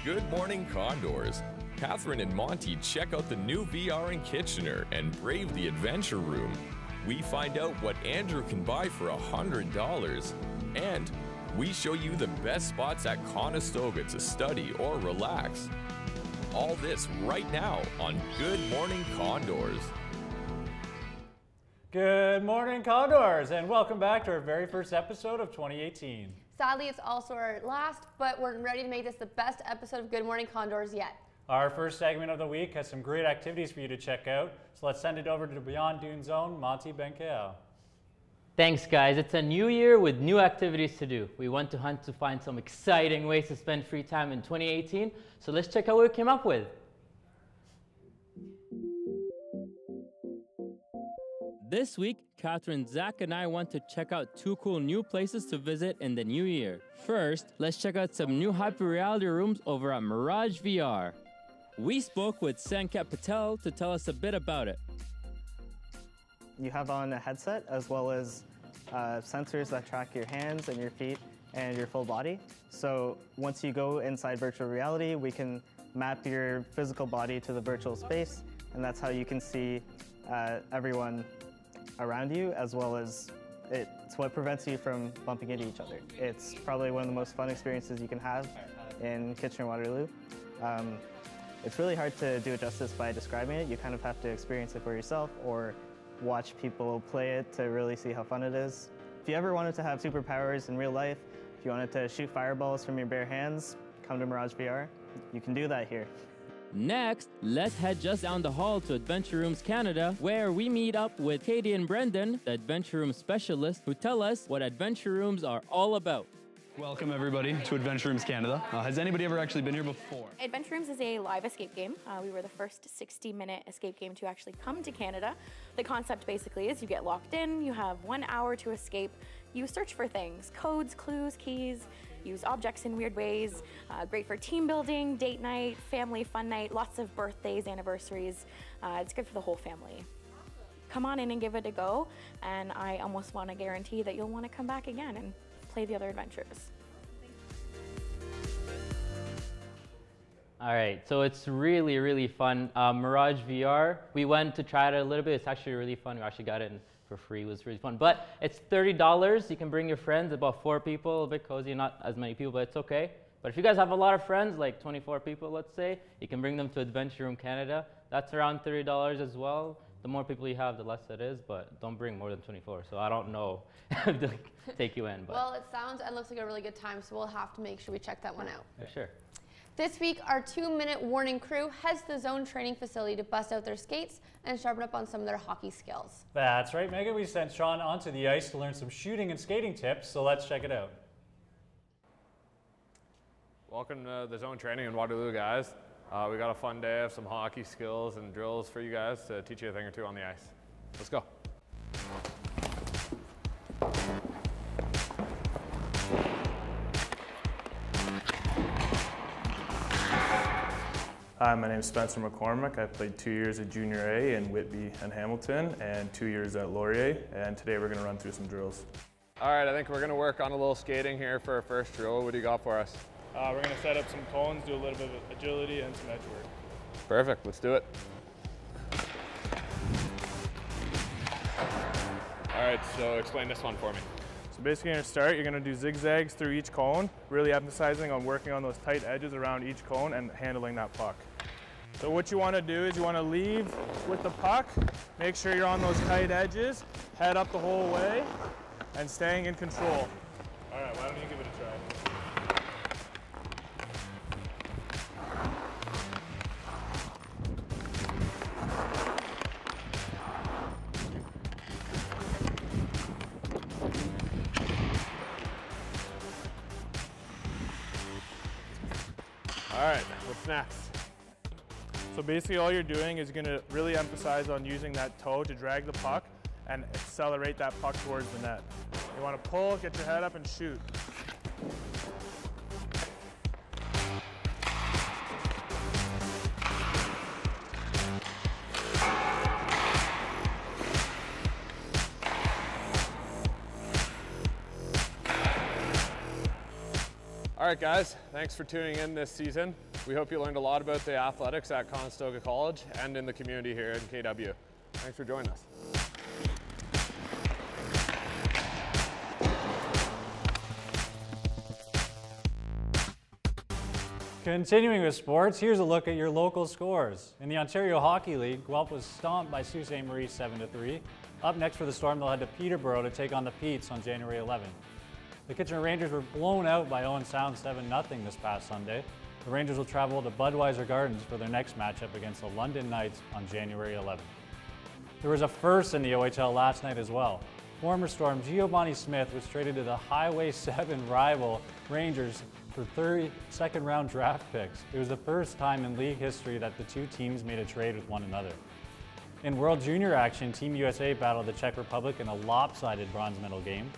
Good morning, Condors. Catherine and Monty check out the new VR in Kitchener and brave the adventure room. We find out what Andrew can buy for $100. And we show you the best spots at Conestoga to study or relax. All this right now on Good Morning Condors. Good morning, Condors, and welcome back to our very first episode of 2018. Sadly, it's also our last, but we're ready to make this the best episode of Good Morning Condors yet. Our first segment of the week has some great activities for you to check out, so let's send it over to Beyond Dune's own Monty Benkeo. Thanks, guys. It's a new year with new activities to do. We went to hunt to find some exciting ways to spend free time in 2018, so let's check out what we came up with. This week, Catherine, Zach, and I want to check out two cool new places to visit in the new year. First, let's check out some new hyper-reality rooms over at Mirage VR. We spoke with Sanket Patel to tell us a bit about it. You have on a headset as well as sensors that track your hands and your feet and your full body. So once you go inside virtual reality, we can map your physical body to the virtual space, and that's how you can see everyone around you, as well as it's what prevents you from bumping into each other. It's probably one of the most fun experiences you can have in Kitchener-Waterloo. It's really hard to do it justice by describing it. You kind of have to experience it for yourself or watch people play it to really see how fun it is. If you ever wanted to have superpowers in real life, if you wanted to shoot fireballs from your bare hands, come to Mirage VR. You can do that here. Next, let's head just down the hall to Adventure Rooms Canada, where we meet up with Katie and Brendan, the Adventure Room specialists, who tell us what Adventure Rooms are all about. Welcome everybody to Adventure Rooms Canada. Has anybody ever actually been here before? Adventure Rooms is a live escape game. We were the first 60-minute escape game to actually come to Canada. The concept basically is you get locked in, you have 1 hour to escape, you search for things, codes, clues, keys, use objects in weird ways, great for team building, date night, family fun night, lots of birthdays, anniversaries. It's good for the whole family. Come on in and give it a go, and I almost want to guarantee that you'll want to come back again and play the other adventures. All right, so it's really, really fun. Mirage VR, we went to try it a little bit. It's actually really fun. We actually got it for free. It was really fun. But it's $30. You can bring your friends, about 4 people, a bit cozy, not as many people, but it's okay. But if you guys have a lot of friends, like 24 people, let's say, you can bring them to Adventure Room Canada. That's around $30 as well. The more people you have, the less it is, but don't bring more than 24. So I don't know to take you in. But. Well, it sounds and looks like a really good time, so we'll have to make sure we check that one out. For sure. This week, our 2-minute warning crew heads to the zone training facility to bust out their skates and sharpen up on some of their hockey skills. That's right, Megan. We sent Sean onto the ice to learn some shooting and skating tips, so let's check it out. Welcome to the zone training in Waterloo, guys. We got a fun day of some hockey skills and drills for you guys to teach you a thing or two on the ice. Let's go. Hi, my name is Spencer McCormick. I played 2 years at Junior A in Whitby and Hamilton and 2 years at Laurier, and today we're going to run through some drills. All right, I think we're going to work on a little skating here for our first drill. What do you got for us? We're going to set up some cones, do a little bit of agility and some edge work. Perfect, let's do it. All right, so explain this one for me. So basically you're going to start, you're going to do zigzags through each cone, really emphasizing on working on those tight edges around each cone and handling that puck. So what you want to do is you want to leave with the puck, make sure you're on those tight edges, head up the whole way, and staying in control. All right, why don't you give it a try? All right, what's next? So basically all you're doing is going to really emphasize on using that toe to drag the puck and accelerate that puck towards the net. You want to pull, get your head up and shoot. All right, guys, thanks for tuning in this season. We hope you learned a lot about the athletics at Conestoga College and in the community here in KW. Thanks for joining us. Continuing with sports, here's a look at your local scores. In the Ontario Hockey League, Guelph was stomped by Sault Ste. Marie 7-3. Up next for the Storm, they'll head to Peterborough to take on the Petes on January 11th. The Kitchener Rangers were blown out by Owen Sound 7-0 this past Sunday. The Rangers will travel to Budweiser Gardens for their next matchup against the London Knights on January 11th. There was a first in the OHL last night as well. Former Storm Giovanni Smith was traded to the Highway 7 rival Rangers for 30 second-round draft picks. It was the first time in league history that the two teams made a trade with one another. In World Junior action, Team USA battled the Czech Republic in a lopsided bronze medal game.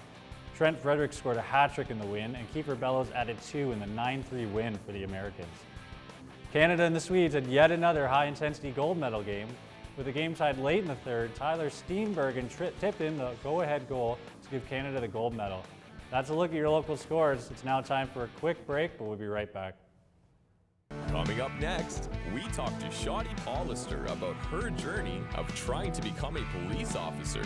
Trent Frederick scored a hat-trick in the win, and Kiefer Bellows added 2 in the 9-3 win for the Americans. Canada and the Swedes had yet another high-intensity gold medal game. With the game tied late in the third, Tyler Steenbergen tipped in the go-ahead goal to give Canada the gold medal. That's a look at your local scores. It's now time for a quick break, but we'll be right back. Coming up next, we talk to Shadi Paulister about her journey of trying to become a police officer.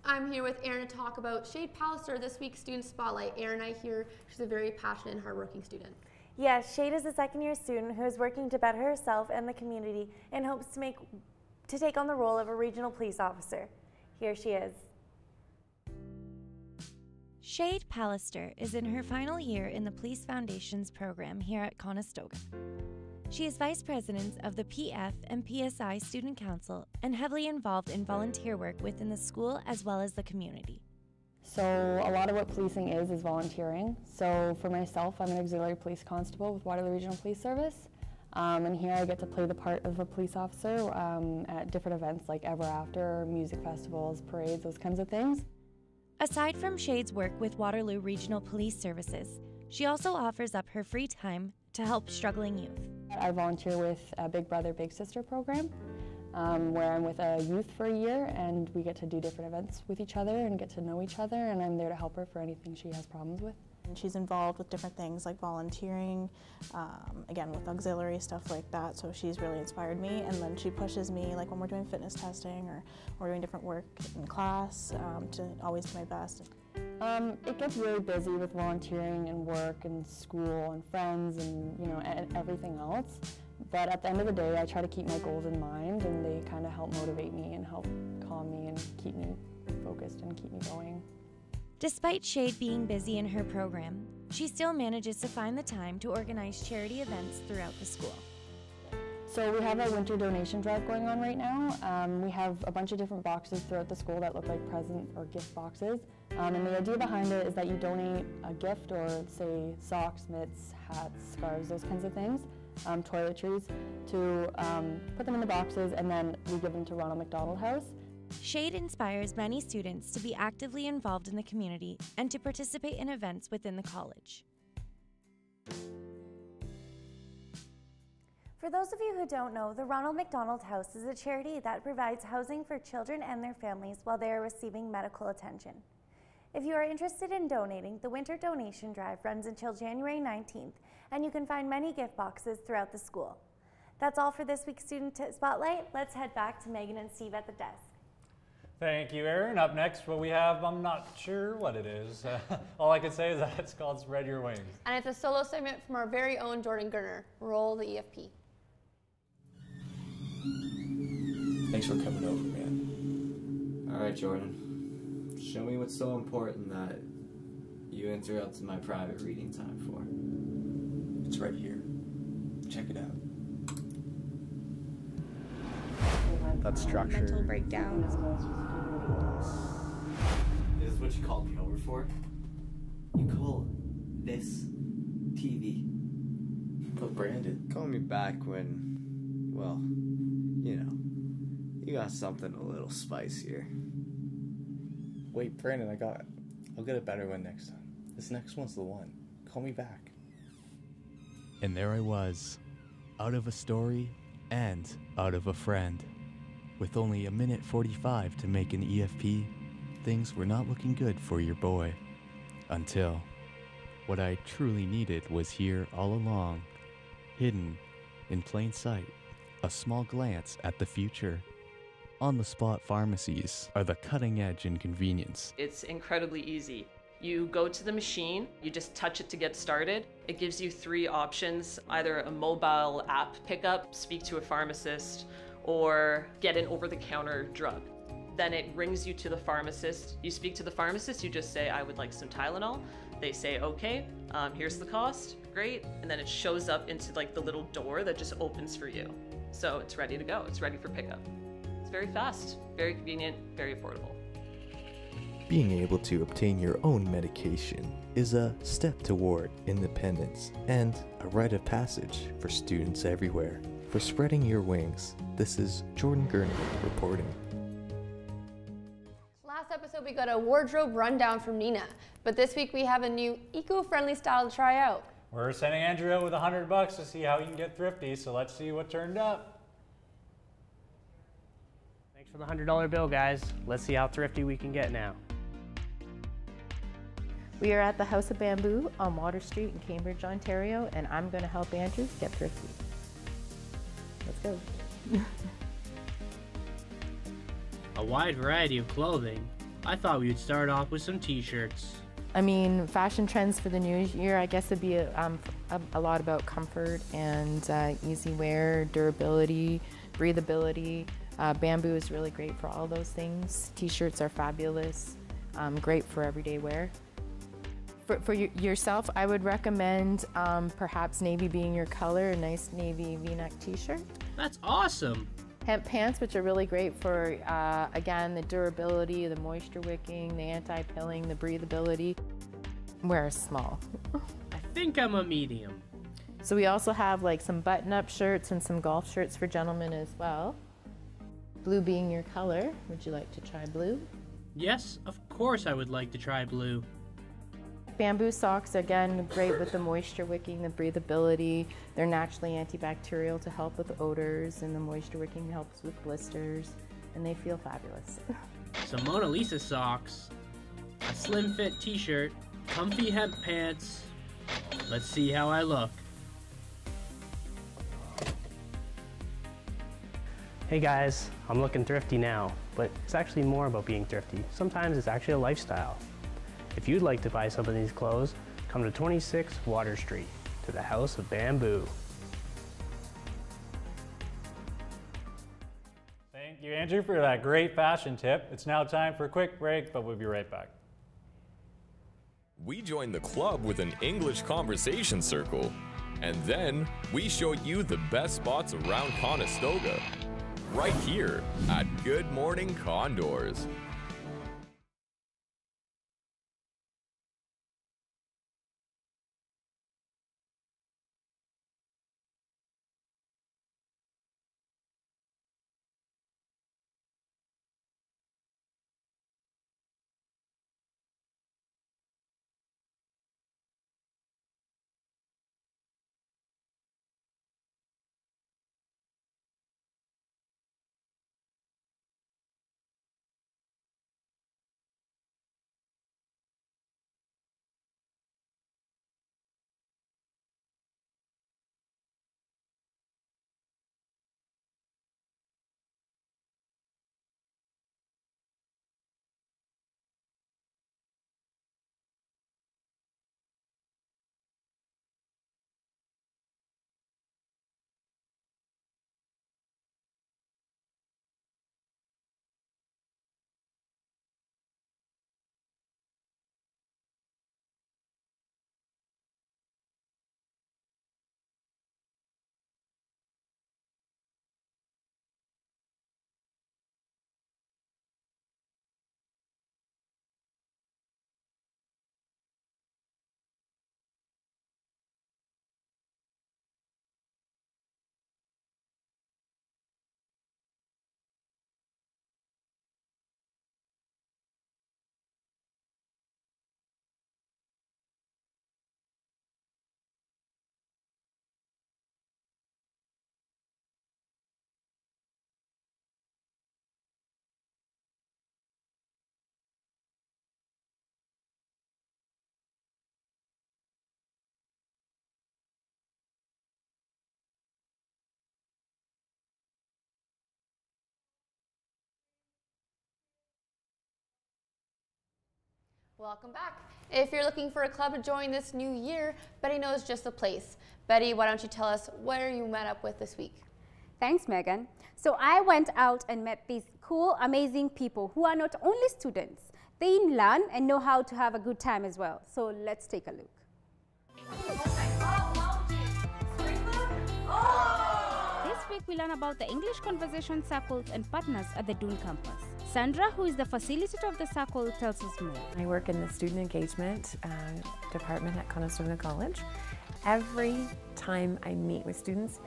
I'm here with Erin to talk about Shade Pallister, this week's Student Spotlight. Erin, I hear she's a very passionate and hardworking student. Yes, Shade is a second-year student who is working to better herself and the community and hopes to take on the role of a regional police officer. Here she is. Shade Pallister is in her final year in the Police Foundations program here at Conestoga. She is Vice President of the PF and PSI Student Council and heavily involved in volunteer work within the school as well as the community. So a lot of what policing is volunteering. So for myself, I'm an auxiliary police constable with Waterloo Regional Police Service. And here I get to play the part of a police officer at different events like Ever After, music festivals, parades, those kinds of things. Aside from Shade's work with Waterloo Regional Police Services, she also offers up her free time to help struggling youth. I volunteer with a Big Brother, Big Sister program, where I'm with a youth for a year and we get to do different events with each other and get to know each other, and I'm there to help her for anything she has problems with. And she's involved with different things like volunteering, again with auxiliary stuff like that, so she's really inspired me, and then she pushes me like when we're doing fitness testing or we're doing different work in class to always do my best. It gets really busy with volunteering and work and school and friends and and everything else, but at the end of the day I try to keep my goals in mind, and they kind of help motivate me and help calm me and keep me focused and keep me going. Despite Shade being busy in her program, she still manages to find the time to organize charity events throughout the school. So we have a winter donation drive going on right now. We have a bunch of different boxes throughout the school that look like present or gift boxes. And the idea behind it is that you donate a gift, or say socks, mitts, hats, scarves, those kinds of things, toiletries, to put them in the boxes, and then we give them to Ronald McDonald House. Shade inspires many students to be actively involved in the community and to participate in events within the college. For those of you who don't know, the Ronald McDonald House is a charity that provides housing for children and their families while they are receiving medical attention. If you are interested in donating, the Winter Donation Drive runs until January 19th, and you can find many gift boxes throughout the school. That's all for this week's Student Spotlight. Let's head back to Megan and Steve at the desk. Thank you, Aaron. Up next, what we have, I'm not sure what it is. All I can say is that it's called Spread Your Wings. And it's a solo segment from our very own Jordan Gurner. Roll the EFP. Thanks for coming over, man. All right, Jordan. Show me what's so important that you interrupted my private reading time for. It's right here. Check it out. That structure. Mental breakdown. This is what you called me over for? You call this TV? But Brandon, call me back when, well, you know, you got something a little spicier. Wait, Brandon, I'll get a better one next time. This next one's the one. Call me back. And there I was, out of a story and out of a friend. With only 1:45 to make an EFP, things were not looking good for your boy. Until what I truly needed was here all along, hidden in plain sight, a small glance at the future. On-the-spot pharmacies are the cutting edge in convenience. It's incredibly easy. You go to the machine, you just touch it to get started. It gives you 3 options, either a mobile app pickup, speak to a pharmacist, or get an over-the-counter drug. Then it brings you to the pharmacist. You speak to the pharmacist, you just say, I would like some Tylenol. They say, okay, here's the cost, great. And then it shows up into like the little door that just opens for you. So it's ready to go, it's ready for pickup. It's very fast, very convenient, very affordable. Being able to obtain your own medication is a step toward independence and a rite of passage for students everywhere. For Spreading Your Wings, this is Jordan Gurney reporting. Last episode we got a wardrobe rundown from Nina, but this week we have a new eco-friendly style to try out. We're sending Andrew out with $100 to see how he can get thrifty, so let's see what turned up. Thanks for the $100 bill, guys. Let's see how thrifty we can get now. We are at the House of Bamboo on Water Street in Cambridge, Ontario, and I'm going to help Andrew get thrifty. Let's go. A wide variety of clothing. I thought we would start off with some t-shirts. I mean, fashion trends for the new year, I guess it'd be a lot about comfort and easy wear, durability, breathability. Bamboo is really great for all those things. T-shirts are fabulous, great for everyday wear. For yourself, I would recommend perhaps navy being your color, a nice navy v-neck t-shirt. That's awesome. Hemp pants, which are really great for, again, the durability, the moisture wicking, the anti-pilling, the breathability. Wear a small. I think I'm a medium. So we also have like some button-up shirts and some golf shirts for gentlemen as well. Blue being your color. Would you like to try blue? Yes, of course I would like to try blue. Bamboo socks, again, great with the moisture wicking, the breathability. They're naturally antibacterial to help with odors, and the moisture wicking helps with blisters, and they feel fabulous. Some Mona Lisa socks, a slim fit t-shirt, comfy hemp pants. Let's see how I look. Hey guys, I'm looking thrifty now, but it's actually more about being thrifty. Sometimes it's actually a lifestyle. If you'd like to buy some of these clothes, come to 26 Water Street to the House of Bamboo. Thank you, Andrew, for that great fashion tip. It's now time for a quick break, but we'll be right back. We join the club with an English conversation circle. And then we show you the best spots around Conestoga. Right here at Good Morning Condors. Welcome back. If you're looking for a club to join this new year, Betty knows just the place. Betty, why don't you tell us where you met up with this week? Thanks, Megan. So I went out and met these cool, amazing people who are not only students, they learn and know how to have a good time as well. So let's take a look. This week we learn about the English conversation circles and partners at the Dune campus. Sandra, who is the facilitator of the circle, tells us more. I work in the student engagement department at Conestoga College. Every time I meet with students,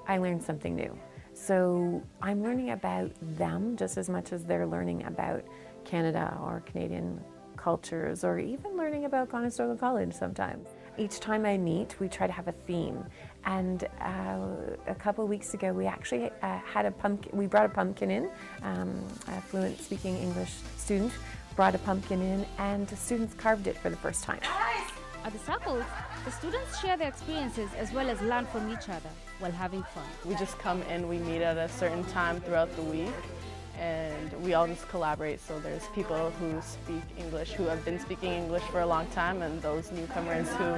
I learn something new. So I'm learning about them just as much as they're learning about Canada or Canadian cultures, or even learning about Conestoga College sometimes. Each time I meet, we try to have a theme. And a couple of weeks ago, we actually had a pumpkin. We brought a pumpkin in. A fluent speaking English student brought a pumpkin in, and the students carved it for the first time. At the circles, the students share their experiences as well as learn from each other while having fun. We just come in, we meet at a certain time throughout the week, and we all just collaborate. So there's people who speak English, who have been speaking English for a long time, and those newcomers who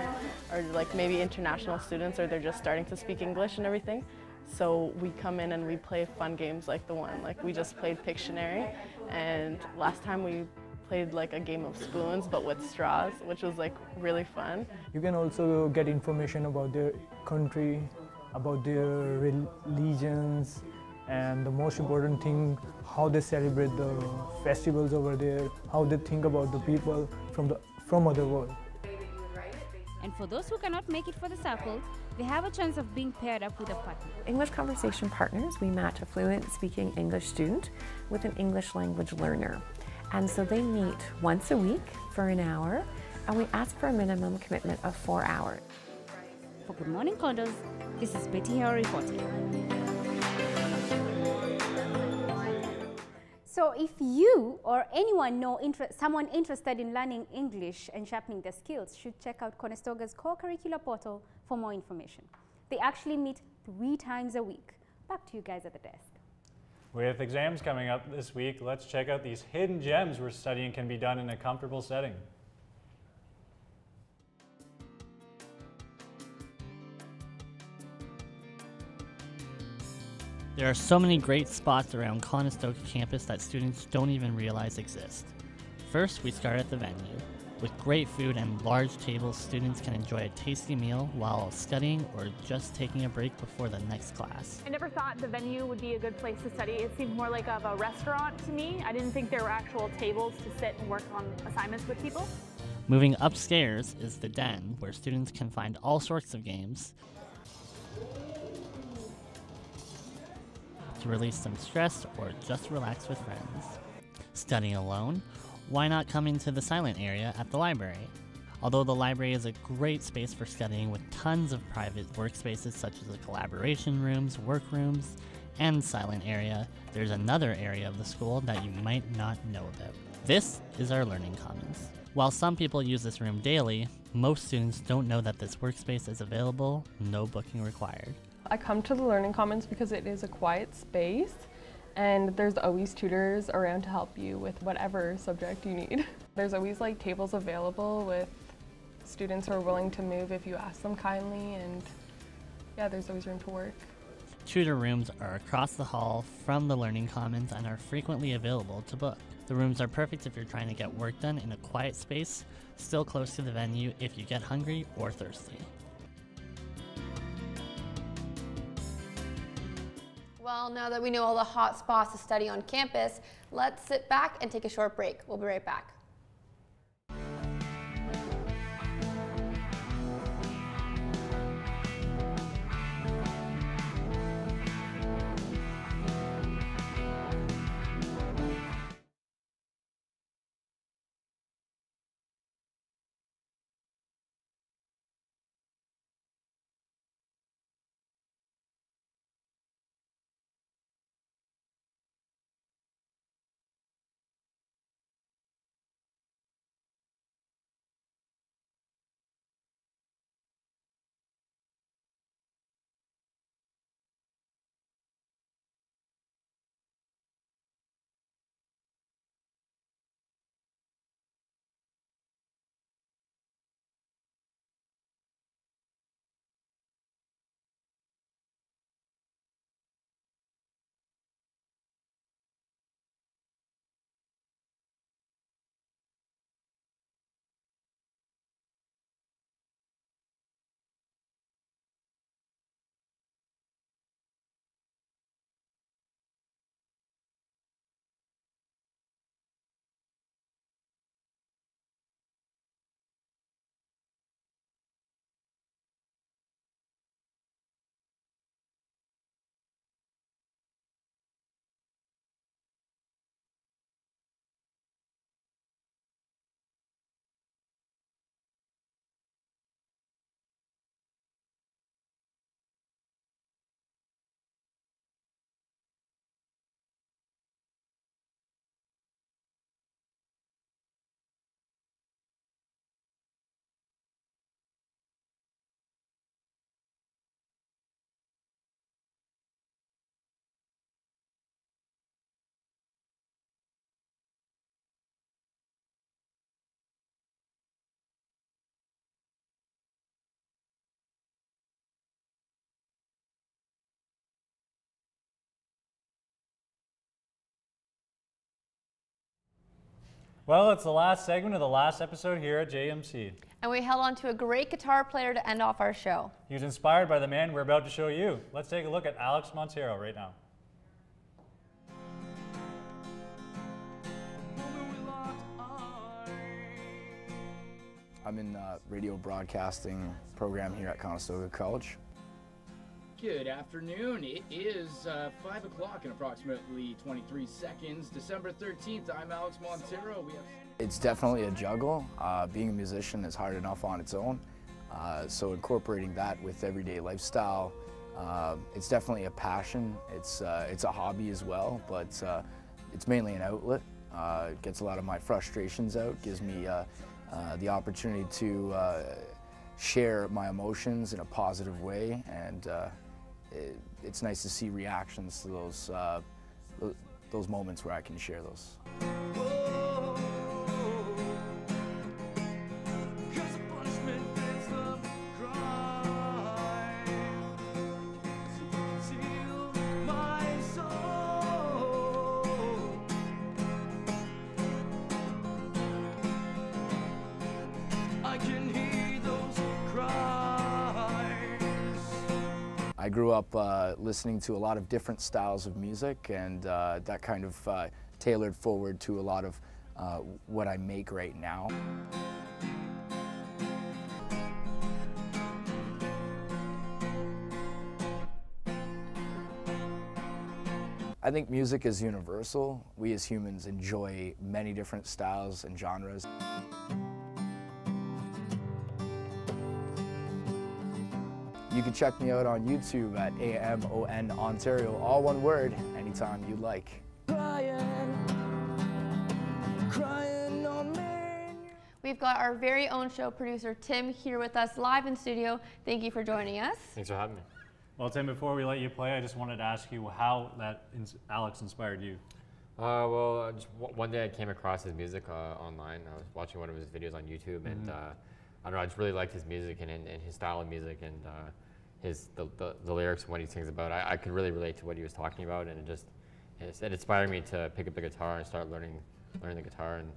are like maybe international students, or they're just starting to speak English and everything. So we come in and we play fun games like the one, like we just played Pictionary, and last time we played like a game of spoons but with straws, which was like really fun. You can also get information about their country, about their religions, and the most important thing, how they celebrate the festivals over there, how they think about the people from other world. And for those who cannot make it for the circle, they have a chance of being paired up with a partner. English Conversation Partners, we match a fluent speaking English student with an English language learner. And so they meet once a week for an hour, and we ask for a minimum commitment of 4 hours. For Good Morning Condors, this is Betty here reporting. So if you or anyone know someone interested in learning English and sharpening their skills, should check out Conestoga's core curricular portal for more information. They actually meet 3 times a week. Back to you guys at the desk. With exams coming up this week, let's check out these hidden gems where studying can be done in a comfortable setting. There are so many great spots around Conestoga campus that students don't even realize exist. First, we start at the venue. With great food and large tables, students can enjoy a tasty meal while studying or just taking a break before the next class. I never thought the venue would be a good place to study. It seemed more like of a restaurant to me. I didn't think there were actual tables to sit and work on assignments with people. Moving upstairs is the den, where students can find all sorts of games to release some stress or just relax with friends. Studying alone? Why not come into the silent area at the library? Although the library is a great space for studying with tons of private workspaces such as the collaboration rooms, workrooms, and silent area, there's another area of the school that you might not know about. This is our Learning Commons. While some people use this room daily, most students don't know that this workspace is available, no booking required. I come to the Learning Commons because it is a quiet space and there's always tutors around to help you with whatever subject you need. There's always like tables available with students who are willing to move if you ask them kindly, and yeah, there's always room to work. Tutor rooms are across the hall from the Learning Commons and are frequently available to book. The rooms are perfect if you're trying to get work done in a quiet space, still close to the venue if you get hungry or thirsty. Well, now that we know all the hot spots to study on campus, let's sit back and take a short break. We'll be right back. Well, it's the last segment of the last episode here at JMC. And we held on to a great guitar player to end off our show. He was inspired by the man we're about to show you. Let's take a look at Alex Montero right now. I'm in the radio broadcasting program here at Conestoga College. Good afternoon. It is 5 o'clock in approximately 23 seconds. December 13th, I'm Alex Montero. It's definitely a juggle. Being a musician is hard enough on its own. So incorporating that with everyday lifestyle, it's definitely a passion. It's a hobby as well, but it's mainly an outlet. It gets a lot of my frustrations out, gives me the opportunity to share my emotions in a positive way, and it's nice to see reactions to those moments where I can share those. can hear those cries. I grew up listening to a lot of different styles of music, and that kind of tailored forward to a lot of what I make right now. I think music is universal. We as humans enjoy many different styles and genres. You can check me out on YouTube at AMON Ontario, all one word, anytime you like. Crying on me. We've got our very own show producer, Tim, here with us live in studio. Thank you for joining us. Thanks for having me. Well, Tim, before we let you play, I just wanted to ask you how Alex inspired you. Well, just one day I came across his music online. I was watching one of his videos on YouTube, and I don't know, I just really liked his music and his style of music, and the lyrics and what he sings about. I could really relate to what he was talking about, and it inspired me to pick up the guitar and start learning the guitar, and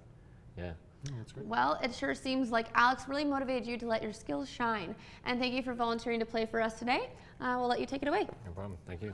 yeah. That's great. Well, it sure seems like Alex really motivated you to let your skills shine. And thank you for volunteering to play for us today. We'll let you take it away. No problem. Thank you.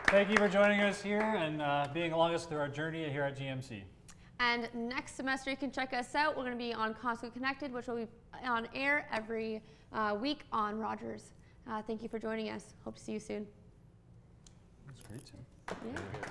Thank you for joining us here and being along us through our journey here at GMC. And next semester, you can check us out. We're going to be on Costco Connected, which will be on air every week on Rogers. Thank you for joining us. Hope to see you soon. That's great, Tim. Yeah.